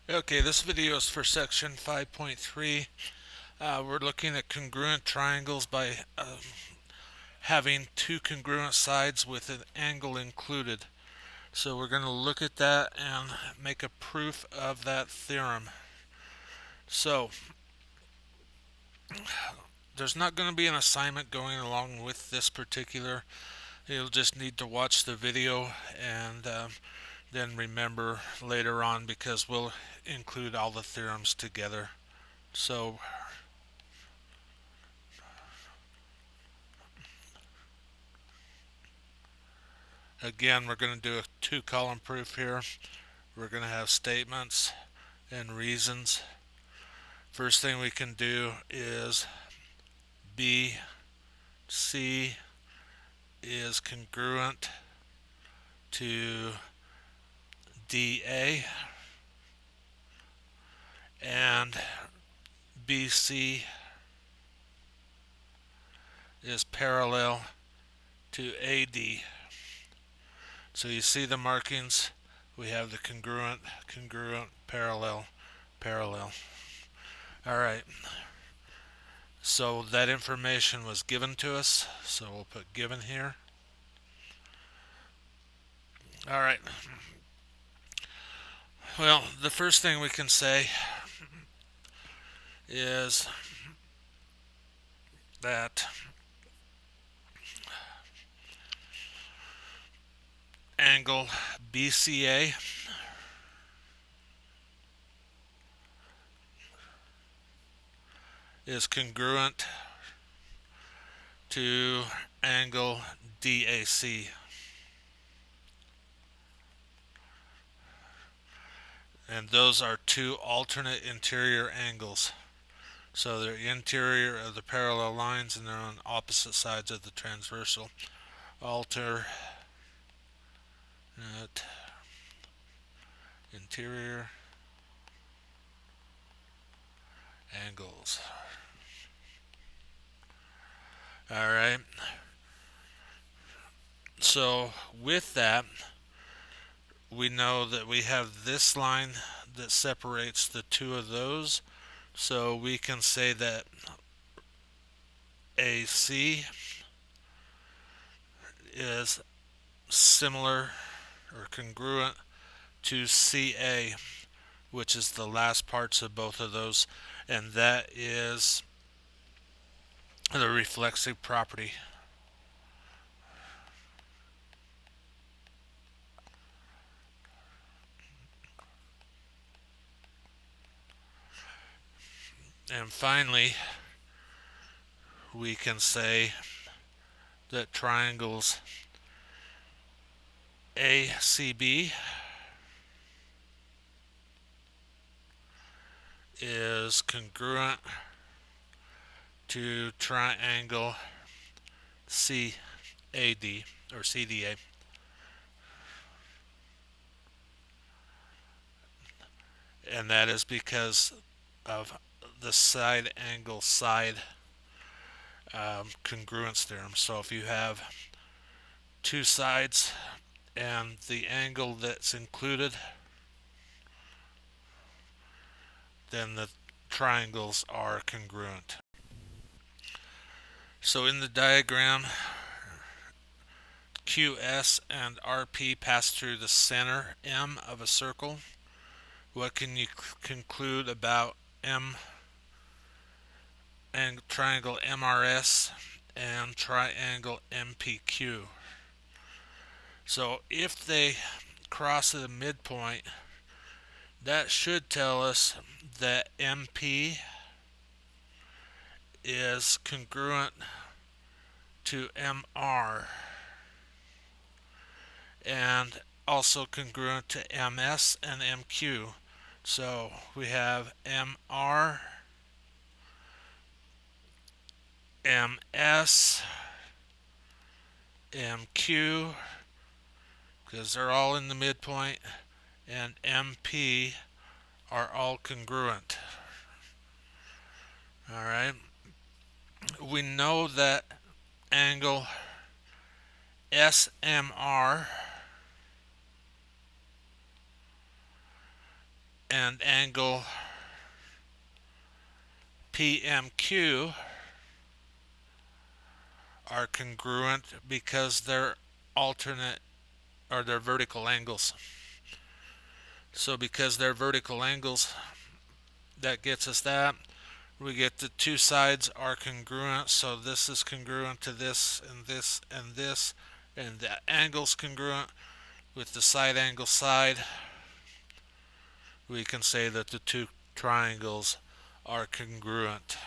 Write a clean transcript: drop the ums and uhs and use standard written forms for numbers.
Okay, this video is for section 5.3. We're looking at congruent triangles by having two congruent sides with an angle included. So we're going to look at that and make a proof of that theorem. So there's not going to be an assignment going along with this particular. You'll just need to watch the video and then remember later on, because we'll include all the theorems together. So again, we're going to do a two-column proof here. We're going to have statements and reasons. First thing we can do is BC is congruent to DA, and BC is parallel to AD. So you see the markings. We have the congruent, congruent, parallel, parallel. All right. So that information was given to us. So we'll put given here. All right. Well, the first thing we can say is that angle BCA is congruent to angle DAC. And those are two alternate interior angles. So they're interior of the parallel lines and they're on opposite sides of the transversal. Alternate interior angles. All right. So with that, we know that we have this line that separates the two of those. So we can say that AC is similar or congruent to CA, which is the last parts of both of those, and that is the reflexive property. And finally, we can say that triangles ACB is congruent to triangle CAD or CDA. And that is because of the side angle side congruence theorem. So if you have two sides and the angle that's included, then the triangles are congruent. So in the diagram, QS and RP pass through the center M of a circle. What can you conclude about M and triangle MRS and triangle MPQ? So if they cross at a midpoint, that should tell us that MP is congruent to MR and also congruent to MS and MQ. So we have MR, MS, MQ, because they're all in the midpoint, and MP are all congruent. All right. We know that angle SMR and angle PMQ are congruent because they're alternate, or they're vertical angles. So because they're vertical angles, that gets us that. We get the two sides are congruent, so this is congruent to this and this and this, and the angle's congruent with the side angle side. We can say that the two triangles are congruent.